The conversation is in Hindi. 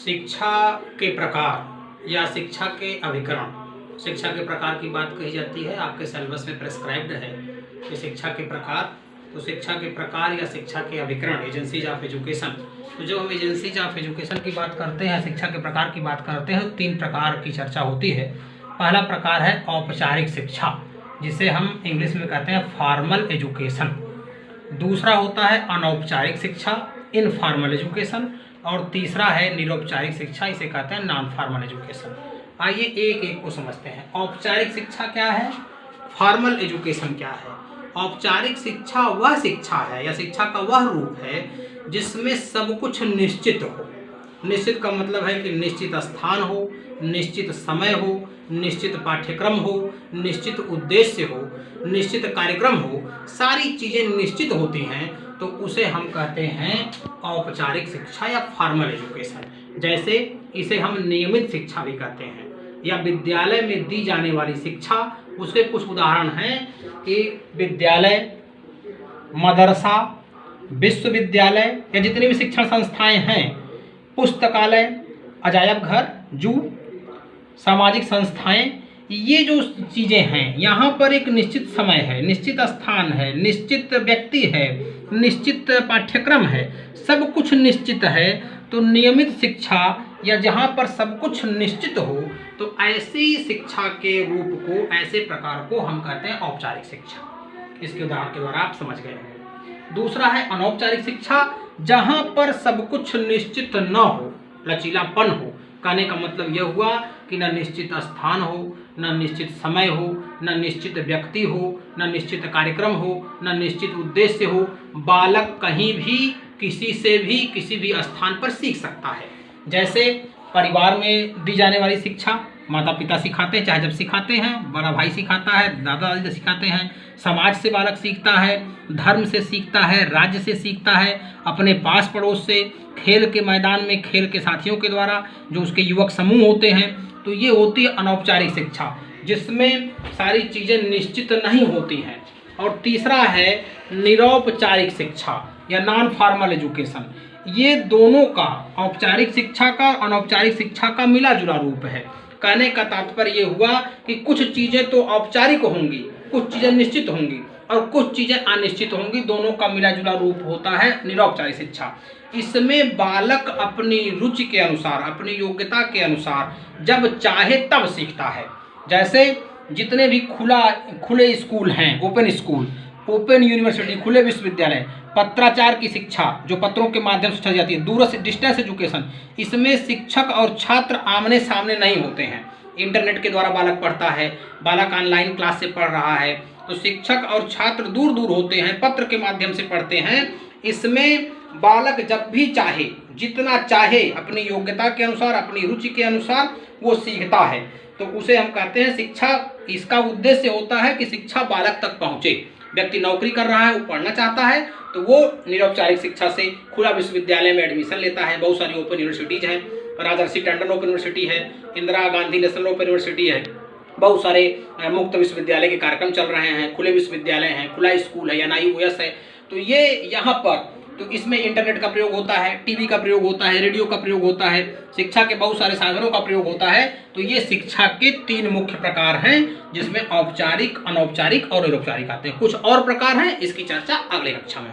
शिक्षा के प्रकार या शिक्षा के अभिकरण। शिक्षा के प्रकार की बात कही जाती है, आपके सिलेबस में प्रेस्क्राइब्ड है कि शिक्षा के प्रकार। तो शिक्षा के प्रकार या शिक्षा के अभिकरण, एजेंसीज ऑफ एजुकेशन। तो जब हम एजेंसीज ऑफ एजुकेशन की बात करते हैं, शिक्षा के प्रकार की बात करते हैं, तो 3 प्रकार की चर्चा होती है। पहला प्रकार है औपचारिक शिक्षा, जिसे हम इंग्लिश में कहते हैं फॉर्मल एजुकेशन। दूसरा होता है अनौपचारिक शिक्षा, इनफॉर्मल एजुकेशन। और तीसरा है निरौपचारिक शिक्षा, इसे कहते हैं नॉन फॉर्मल एजुकेशन। आइए एक एक को समझते हैं। औपचारिक शिक्षा क्या है, फॉर्मल एजुकेशन क्या है। औपचारिक शिक्षा वह शिक्षा है या शिक्षा का वह रूप है जिसमें सब कुछ निश्चित हो। निश्चित का मतलब है कि निश्चित स्थान हो, निश्चित समय हो, निश्चित पाठ्यक्रम हो, निश्चित उद्देश्य हो, निश्चित कार्यक्रम हो, सारी चीज़ें निश्चित होती हैं, तो उसे हम कहते हैं औपचारिक शिक्षा या फॉर्मल एजुकेशन। जैसे इसे हम नियमित शिक्षा भी कहते हैं, या विद्यालय में दी जाने वाली शिक्षा। उसके कुछ उदाहरण हैं कि विद्यालय, मदरसा, विश्वविद्यालय या जितनी भी शिक्षण संस्थाएं हैं, पुस्तकालय, अजायब घर, जू, सामाजिक संस्थाएं। ये जो चीज़ें हैं, यहाँ पर एक निश्चित समय है, निश्चित स्थान है, निश्चित व्यक्ति है, निश्चित पाठ्यक्रम है, सब कुछ निश्चित है। तो नियमित शिक्षा या जहाँ पर सब कुछ निश्चित हो, तो ऐसी शिक्षा के रूप को, ऐसे प्रकार को हम कहते हैं औपचारिक शिक्षा। इसके उदाहरण के द्वारा आप समझ गए होंगे। दूसरा है अनौपचारिक शिक्षा, जहाँ पर सब कुछ निश्चित न हो, लचीलापन हो। कहने का मतलब यह हुआ कि न निश्चित स्थान हो, न निश्चित समय हो, न निश्चित व्यक्ति हो, न निश्चित कार्यक्रम हो, न निश्चित उद्देश्य हो। बालक कहीं भी, किसी से भी, किसी भी स्थान पर सीख सकता है। जैसे परिवार में दी जाने वाली शिक्षा, माता पिता सिखाते हैं, चाहे जब सिखाते हैं, बड़ा भाई सिखाता है, दादा दादी सिखाते हैं। समाज से बालक सीखता है, धर्म से सीखता है, राज्य से सीखता है, अपने पास पड़ोस से, खेल के मैदान में खेल के साथियों के द्वारा, जो उसके युवक समूह होते हैं। तो ये होती है अनौपचारिक शिक्षा, जिसमें सारी चीज़ें निश्चित नहीं होती हैं। और तीसरा है निरौपचारिक शिक्षा या नॉन फॉर्मल एजुकेशन। ये दोनों का, औपचारिक शिक्षा का, अनौपचारिक शिक्षा का मिला जुला रूप है। कहने का तात्पर्य ये हुआ कि कुछ चीज़ें तो औपचारिक होंगी, कुछ चीज़ें निश्चित होंगी और कुछ चीज़ें अनिश्चित होंगी। दोनों का मिला जुला रूप होता है निरौपचारिक शिक्षा। इसमें बालक अपनी रुचि के अनुसार, अपनी योग्यता के अनुसार जब चाहे तब सीखता है। जैसे जितने भी खुले स्कूल हैं, ओपन स्कूल, ओपन यूनिवर्सिटी, खुले विश्वविद्यालय, पत्राचार की शिक्षा जो पत्रों के माध्यम से सिखाई जाती है, दूरस्थ डिस्टेंस एजुकेशन, इसमें शिक्षक और छात्र आमने सामने नहीं होते हैं। इंटरनेट के द्वारा बालक पढ़ता है, बालक ऑनलाइन क्लास से पढ़ रहा है, तो शिक्षक और छात्र दूर दूर होते हैं, पत्र के माध्यम से पढ़ते हैं। इसमें बालक जब भी चाहे, जितना चाहे, अपनी योग्यता के अनुसार, अपनी रुचि के अनुसार वो सीखता है। तो उसे हम कहते हैं शिक्षा। इसका उद्देश्य होता है कि शिक्षा बालक तक पहुँचे। व्यक्ति नौकरी कर रहा है, वो पढ़ना चाहता है, तो वो निरौपचारिक शिक्षा से खुला विश्वविद्यालय में एडमिशन लेता है। बहुत सारी ओपन यूनिवर्सिटीज़ हैं, राजर्षि टंडन ओपन यूनिवर्सिटी है, Indira Gandhi national open university है, बहुत सारे मुक्त विश्वविद्यालय के कार्यक्रम चल रहे हैं, खुले विश्वविद्यालय हैं, खुला स्कूल है या NIOS है। तो ये यहाँ पर, तो इसमें इंटरनेट का प्रयोग होता है, टीवी का प्रयोग होता है, रेडियो का प्रयोग होता है, शिक्षा के बहुत सारे साधनों का प्रयोग होता है। तो ये शिक्षा के 3 मुख्य प्रकार हैं, जिसमें औपचारिक, अनौपचारिक और निरौपचारिक आते हैं। कुछ और प्रकार हैं, इसकी चर्चा अगले कक्षा में होगी।